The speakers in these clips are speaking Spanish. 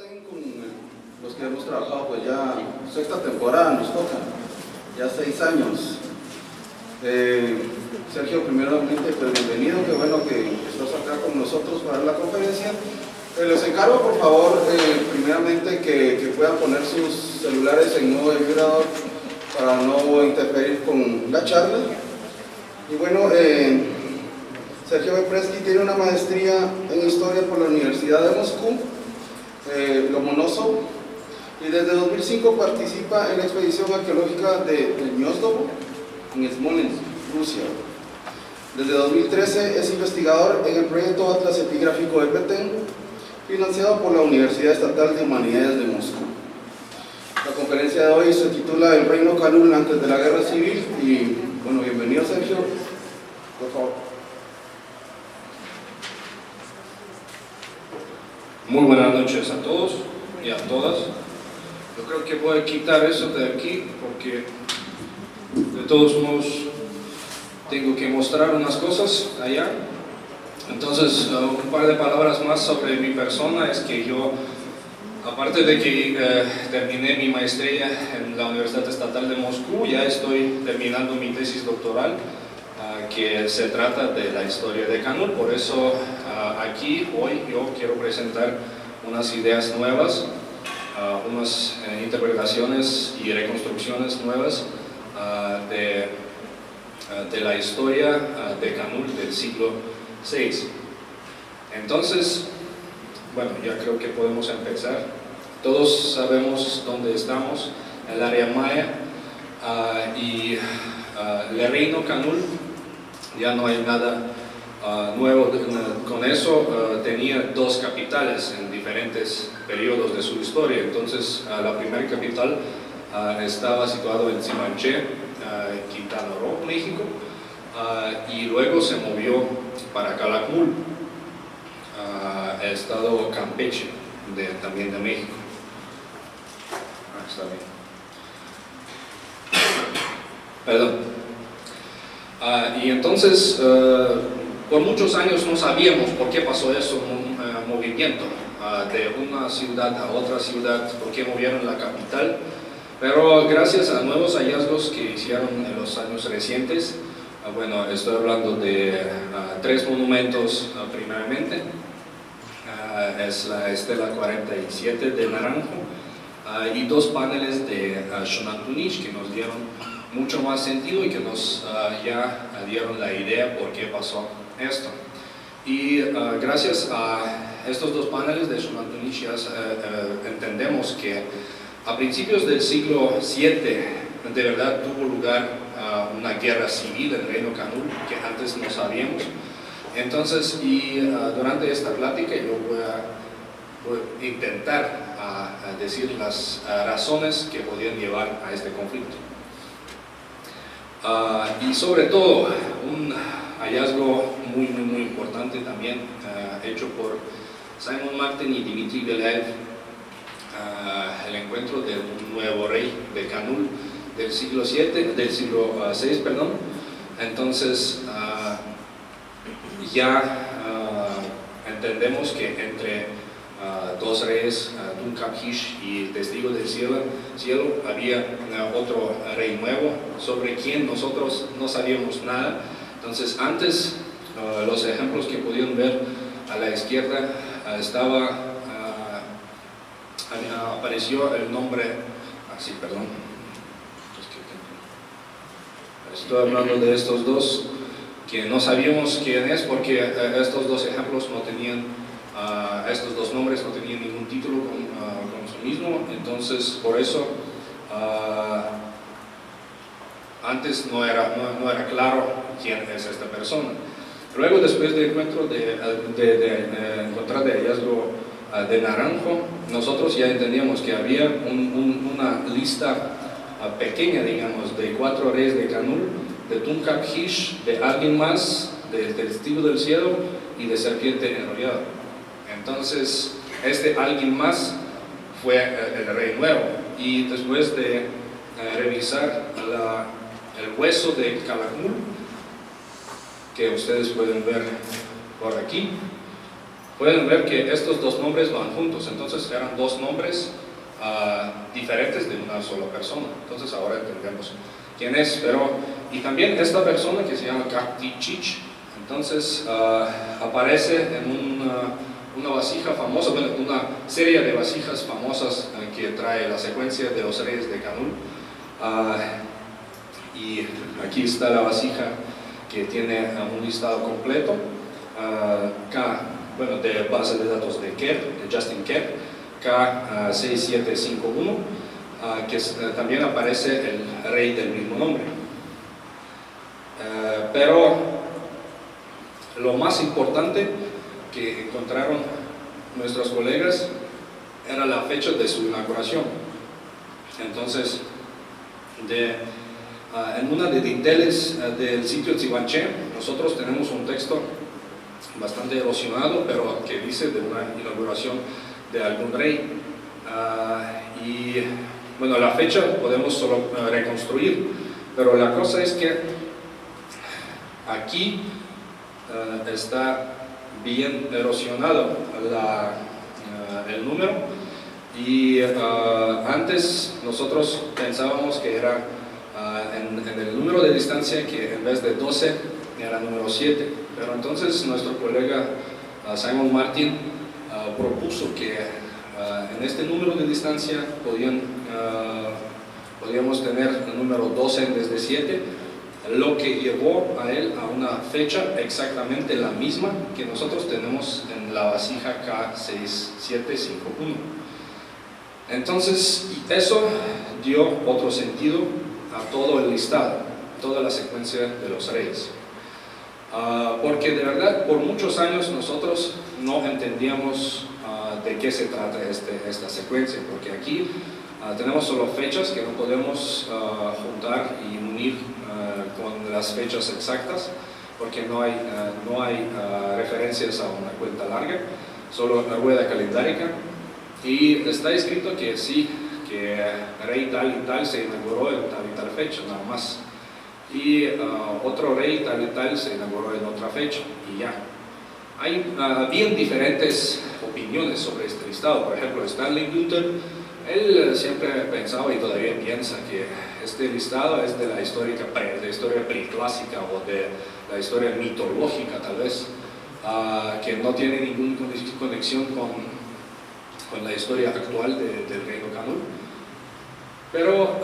Betén con los que hemos trabajado pues ya sexta temporada nos toca, ya 6 años. Sergio, primeramente pues bienvenido, qué bueno que estás acá con nosotros para la conferencia. Les encargo por favor primeramente que puedan poner sus celulares en modo de vibrador para no interferir con la charla. Y bueno, Sergio Bepreski tiene una maestría en Historia por la Universidad de Moscú, Lomonosov, y desde 2005 participa en la expedición arqueológica de Gniezdovo, en Smolensk, Rusia. Desde 2013 es investigador en el proyecto Atlas Epigráfico del Betén, financiado por la Universidad Estatal de Humanidades de Moscú. La conferencia de hoy se titula El Reino Kanul antes de la Guerra Civil y, bueno, bienvenido Sergio, por favor. Muy buenas noches a todos y a todas. Yo creo que voy a quitar eso de aquí porque de todos modos tengo que mostrar unas cosas allá. Entonces, un par de palabras más sobre mi persona es que yo, aparte de que terminé mi maestría en la Universidad Estatal de Moscú, ya estoy terminando mi tesis doctoral que se trata de la historia de Kanul. Por eso aquí hoy yo quiero presentar unas ideas nuevas, unas interpretaciones y reconstrucciones nuevas de la historia de Kanul del siglo VI. Entonces, bueno, ya creo que podemos empezar. Todos sabemos dónde estamos, en el área maya, y el reino Kanul, ya no hay nada nuevo con eso. Tenía 2 capitales en diferentes periodos de su historia. Entonces, la primera capital estaba situado en Tsimanché, Quintana Roo, México, y luego se movió para Calakmul, el estado Campeche, también de México. Está bien. Perdón. Y entonces, por muchos años no sabíamos por qué pasó eso, un movimiento de una ciudad a otra ciudad, por qué movieron la capital. Pero gracias a nuevos hallazgos que hicieron en los años recientes, bueno, estoy hablando de 3 monumentos primeramente. Es la Estela 47 de Naranjo y 2 paneles de Xonantunich que nos dieron mucho más sentido y que nos ya dieron la idea por qué pasó esto. Y gracias a estos 2 paneles de Xonantunich ya entendemos que a principios del siglo VII de verdad tuvo lugar una guerra civil en el reino Kanul que antes no sabíamos. Entonces, durante esta plática yo voy a intentar decir las razones que podían llevar a este conflicto. Y sobre todo, un hallazgo muy importante también hecho por Simon Martin y Dmitry Belaev, el encuentro de un nuevo rey de Kanul del siglo VI, perdón. Entonces ya entendemos que entre 2 reyes, Tunkab-Kish y el Testigo del cielo, había otro rey nuevo sobre quien nosotros no sabíamos nada. Entonces antes, los ejemplos que podían ver a la izquierda apareció el nombre, perdón, estoy hablando de estos 2 que no sabíamos quién es porque estos 2 ejemplos no tenían, estos 2 nombres no tenían ningún título con su mismo. Entonces por eso antes no era claro quién es esta persona. Luego, después del encuentro encontrar de hallazgo de Naranjo, nosotros ya entendíamos que había una lista pequeña, digamos, de 4 reyes de Kanul, de Tunkab-Kish, de alguien más, del Testigo del cielo y de Serpiente enrollada. Entonces, este alguien más fue el rey nuevo. Y después de revisar el hueso de Calakmul, que ustedes pueden ver por aquí, pueden ver que estos dos nombres van juntos, entonces eran dos nombres diferentes de una sola persona. Entonces ahora entendemos quién es, y también esta persona que se llama Kaktichich, entonces aparece en una vasija famosa, bueno, una serie de vasijas famosas que trae la secuencia de los reyes de Canul. Y aquí está la vasija que tiene un listado completo, de base de datos de Kerr, de Justin Kerr, K6751, que también aparece el rey del mismo nombre. Pero lo más importante que encontraron nuestros colegas era la fecha de su inauguración. Entonces, en una de dinteles del sitio Tziwanché, nosotros tenemos un texto bastante erosionado, pero que dice de una inauguración de algún rey. Y bueno, la fecha podemos solo reconstruir, pero la cosa es que aquí está bien erosionado el número, y antes nosotros pensábamos que era en el número de distancia, que en vez de 12 era número 7, pero entonces nuestro colega Simon Martin propuso que en este número de distancia podíamos tener el número 12 en vez de 7, lo que llevó a él a una fecha exactamente la misma que nosotros tenemos en la vasija K6751. Entonces, eso dio otro sentido a todo el listado, toda la secuencia de los reyes. Porque de verdad, por muchos años nosotros no entendíamos de qué se trata esta secuencia, porque aquí tenemos solo fechas que no podemos juntar y unir con las fechas exactas, porque no hay referencias a una cuenta larga, solo una rueda calendárica, y está escrito que sí, que rey tal y tal se inauguró en tal y tal fecha, nada más, y otro rey tal y tal se inauguró en otra fecha, y ya. Hay bien diferentes opiniones sobre este listado. Por ejemplo, Stanley Luther, él siempre pensaba y todavía piensa que este listado es de la historia preclásica o de la historia mitológica, tal vez, que no tiene ninguna conexión con la historia actual del reino Canul. Pero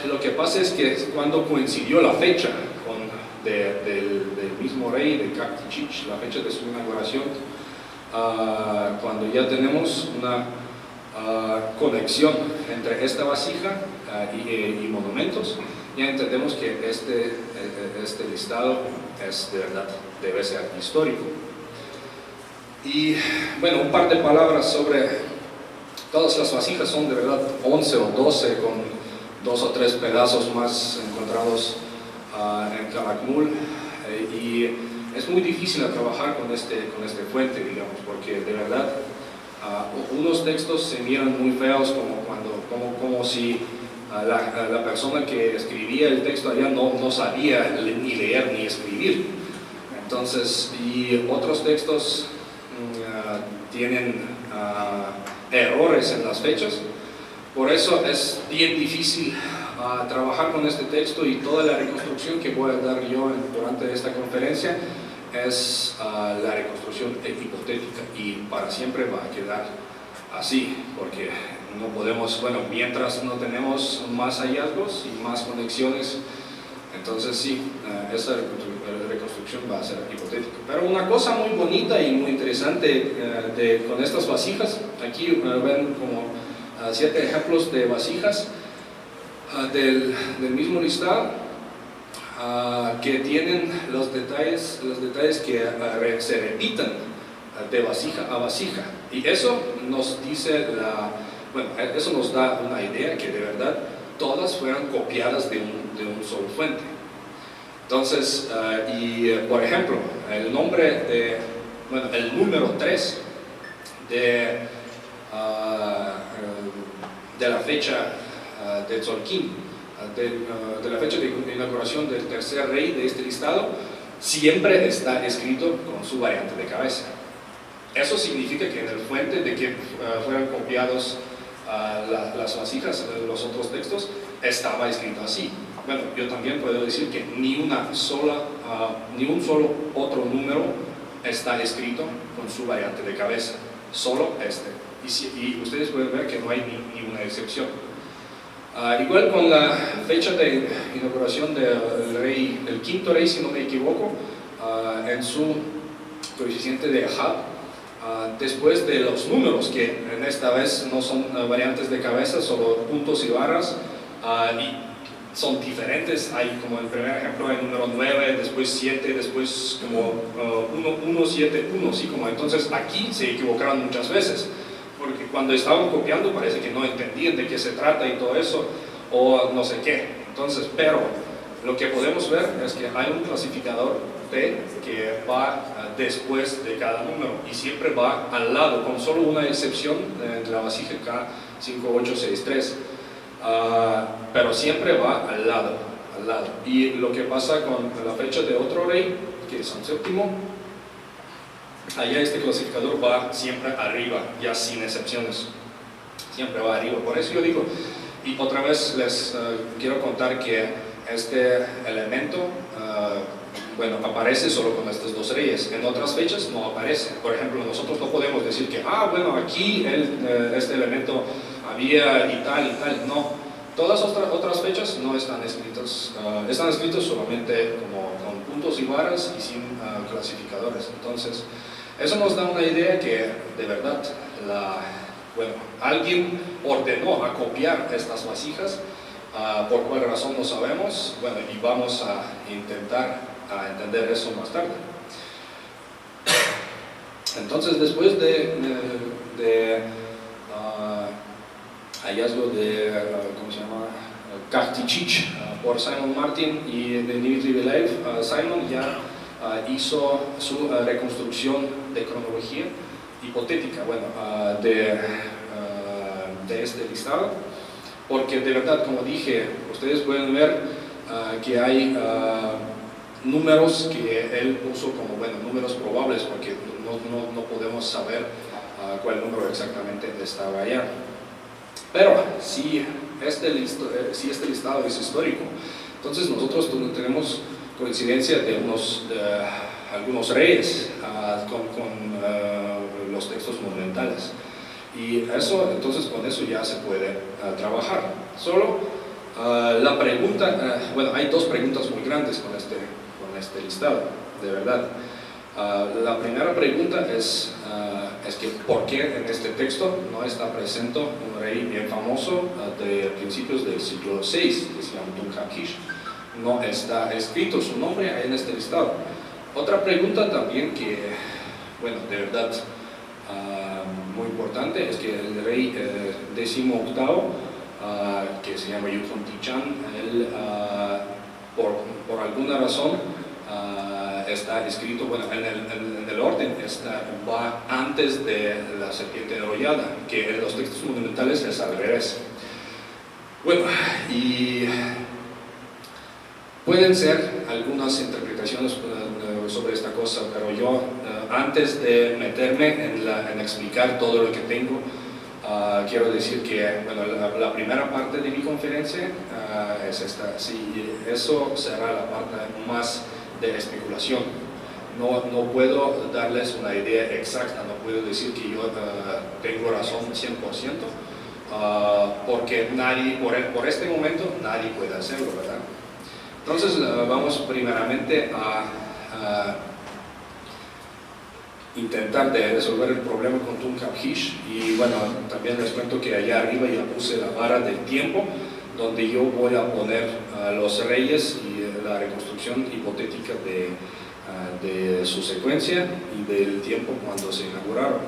lo que pasa es que cuando coincidió la fecha del mismo rey, de Kaktichich, la fecha de su inauguración, cuando ya tenemos una conexión entre esta vasija y monumentos, ya entendemos que este listado es de verdad, debe ser histórico. Y bueno, un par de palabras sobre todas las vasijas. Son de verdad 11 o 12 con 2 o 3 pedazos más encontrados en Calakmul, y es muy difícil trabajar con este fuente, digamos, porque de verdad unos textos se miran muy feos, como si la persona que escribía el texto allá no sabía ni leer ni escribir. Entonces, y otros textos tienen errores en las fechas. Por eso es bien difícil trabajar con este texto, y toda la reconstrucción que voy a dar yo durante esta conferencia es la reconstrucción hipotética, y para siempre va a quedar así, porque no podemos, mientras no tenemos más hallazgos y más conexiones, entonces sí, esa reconstrucción va a ser hipotética. Pero una cosa muy bonita y muy interesante con estas vasijas, aquí ven como 7 ejemplos de vasijas del mismo listado, que tienen los detalles que se repitan de vasija a vasija, y eso nos dice eso nos da una idea que de verdad todas fueron copiadas de un solo fuente. Entonces, por ejemplo, el número 3 de la fecha de Tzolk'in, de la fecha de inauguración del tercer rey de este listado, siempre está escrito con su variante de cabeza. Eso significa que en el fuente de que fueran copiados las vasijas, los otros textos, estaba escrito así. Bueno, yo también puedo decir que ni un solo otro número está escrito con su variante de cabeza, solo este. Y ustedes pueden ver que no hay ni una excepción. Igual con la fecha de inauguración del quinto rey, si no me equivoco, en su coeficiente de Ahab, después de los números, que en esta vez no son variantes de cabeza, solo puntos y barras, y son diferentes. Hay, como el primer ejemplo, el número 9, después 7, después como 1, 7, 1, ¿sí? Como entonces aquí se equivocaron muchas veces, porque cuando estaban copiando parece que no entendían de qué se trata y todo eso, o no sé qué. Entonces, pero lo que podemos ver es que hay un clasificador P que va después de cada número y siempre va al lado, con solo una excepción de la vasija K5863. Pero siempre va al lado. Y lo que pasa con la fecha de otro rey, que es un séptimo, allá este clasificador va siempre arriba, ya sin excepciones, siempre va arriba. Por eso yo digo, y otra vez les quiero contar que este elemento bueno, aparece solo con estos dos reyes. En otras fechas no aparece. Por ejemplo, nosotros no podemos decir que bueno, aquí este elemento había y tal. No, todas otras fechas no están escritas, están escritos solamente como con puntos y barras y sin clasificadores. Entonces eso nos da una idea que de verdad bueno, alguien ordenó a copiar estas vasijas. Por cuál razón no sabemos. Bueno, y vamos a intentar entender eso más tarde. Entonces, después de hallazgo de, ¿cómo se llama? Kartichich por Simon Martin y de Dmitry Belayev, Simon ya hizo su reconstrucción de cronología hipotética, bueno, de este listado, porque de verdad, como dije, ustedes pueden ver que hay números que él puso como, bueno, números probables, porque no podemos saber cuál número exactamente estaba allá. Pero si este listado es histórico, entonces nosotros tenemos coincidencia de algunos reyes con los textos monumentales. Y eso, entonces con eso ya se puede trabajar. Solo la pregunta, bueno, hay dos preguntas muy grandes con este listado, de verdad. La primera pregunta es que ¿por qué en este texto no está presente un rey bien famoso de principios del siglo VI, que se llama Tun-Khakish? No está escrito su nombre en este listado. Otra pregunta también que, bueno, de verdad muy importante, es que el rey XVIII, que se llama Yukon Tichan, él por alguna razón está escrito, bueno, en el orden va antes de la serpiente enrollada, que en los textos monumentales es al revés. Bueno, y pueden ser algunas interpretaciones sobre esta cosa, pero yo antes de meterme en explicar todo lo que tengo, quiero decir que, bueno, la primera parte de mi conferencia es esta. Sí, eso será la parte más de especulación. No puedo darles una idea exacta, no puedo decir que yo tengo razón 100%, porque nadie, por este momento, nadie puede hacerlo, ¿verdad? Entonces vamos primeramente a intentar de resolver el problema con Tun-Khakish. Y bueno, también les cuento que allá arriba ya puse la vara del tiempo, donde yo voy a poner los reyes y la reconstrucción hipotética de su secuencia y del tiempo cuando se inauguraron.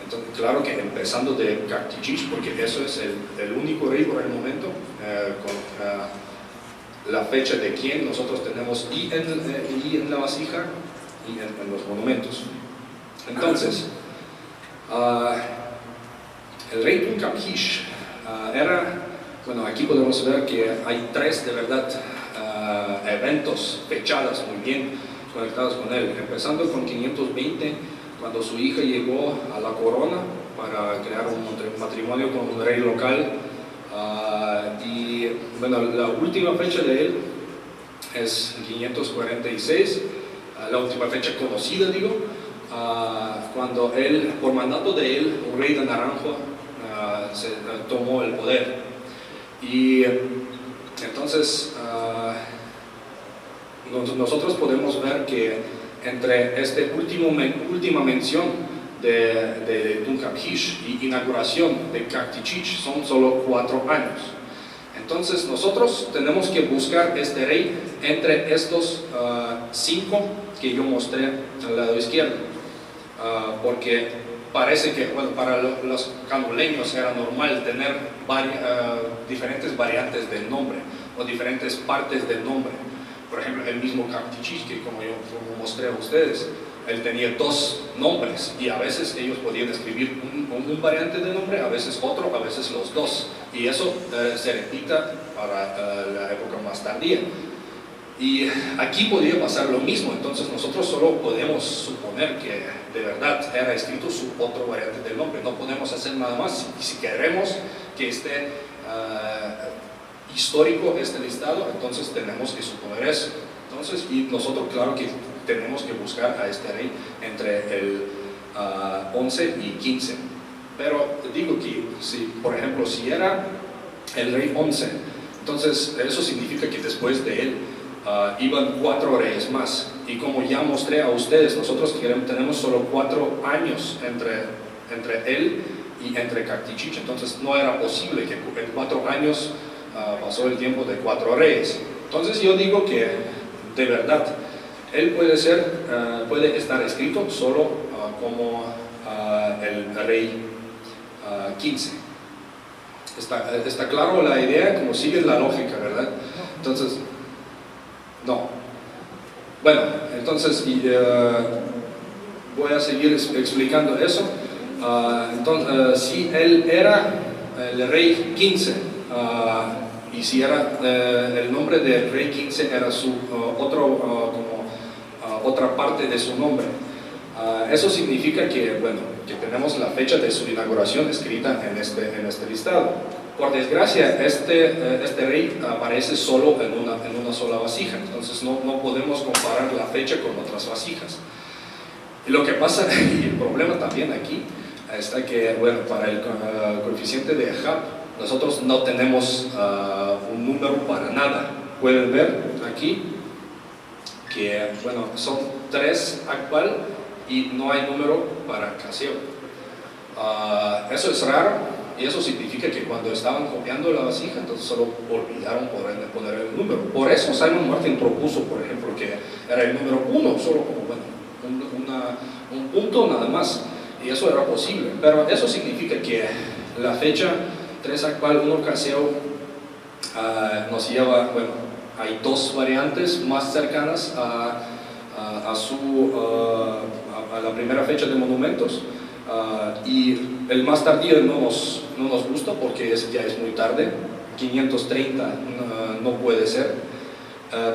Entonces, claro que empezando de Kartichich, porque eso es el único rey por el momento, con la fecha de quien nosotros tenemos y en la vasija y en los monumentos. Entonces, el rey Tun-Khakish era, bueno, aquí podemos ver que hay tres de verdad eventos fechados muy bien conectados con él, empezando con 520 cuando su hija llegó a la corona para crear un matrimonio con un rey local. Y bueno, la última fecha de él es 546, la última fecha conocida, digo, cuando él, por mandato de él, un rey de Naranjo tomó el poder. Y entonces nosotros podemos ver que entre esta última mención de Tuncaphish y inauguración de Cactichich son solo 4 años. Entonces nosotros tenemos que buscar este rey entre estos 5 que yo mostré al lado izquierdo, porque parece que, bueno, para los canuleños era normal tener diferentes variantes del nombre o diferentes partes del nombre. Por ejemplo, el mismo Cactichich, que como mostré a ustedes, él tenía 2 nombres y a veces ellos podían escribir un variante de nombre, a veces otro, a veces los 2, y eso se repita para la época más tardía. Y aquí podía pasar lo mismo. Entonces nosotros solo podemos suponer que de verdad era escrito su otro variante del nombre, no podemos hacer nada más. Si queremos que esté histórico este listado, entonces tenemos que suponer eso. Entonces, y nosotros claro que tenemos que buscar a este rey entre el 11 y 15. Pero digo que, por ejemplo, si era el rey 11, entonces eso significa que después de él iban 4 reyes más. Y como ya mostré a ustedes, nosotros tenemos solo 4 años entre él y entre Cactichich. Entonces no era posible que en 4 años pasó el tiempo de 4 reyes. Entonces yo digo que de verdad él puede estar escrito solo como el rey 15. ¿Está claro la idea? Como sigue la lógica, ¿verdad? Entonces, no. Bueno, entonces voy a seguir explicando eso. Entonces, si él era el rey 15, y si era el nombre del rey 15 era su otra parte de su nombre, eso significa que, bueno, que tenemos la fecha de su inauguración escrita en este listado. Por desgracia, este rey aparece solo en una sola vasija, entonces no podemos comparar la fecha con otras vasijas. Y lo que pasa, y el problema también aquí, está que, bueno, para el coeficiente de Ahab, nosotros no tenemos un número para nada. Pueden ver aquí que, bueno, son 3 actual y no hay número para Caseo. Eso es raro. Y eso significa que cuando estaban copiando la vasija, entonces solo olvidaron poner el número. Por eso Simon Martin propuso, por ejemplo, que era el número 1, solo como, bueno, un punto nada más. Y eso era posible. Pero eso significa que la fecha 3 actual, 1 Caseo, nos lleva, bueno, hay 2 variantes más cercanas a la primera fecha de monumentos. Y el más tardío no nos gusta porque ya es muy tarde. 530 no puede ser,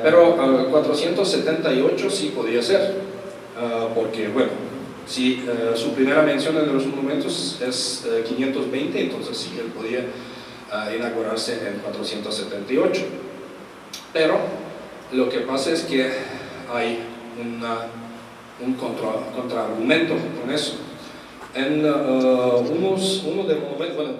pero 478 sí podía ser, porque, bueno, si su primera mención en los monumentos es 520, entonces sí, él podía inaugurarse en 478. Pero lo que pasa es que hay un contraargumento con eso. En uno de los momentos, bueno,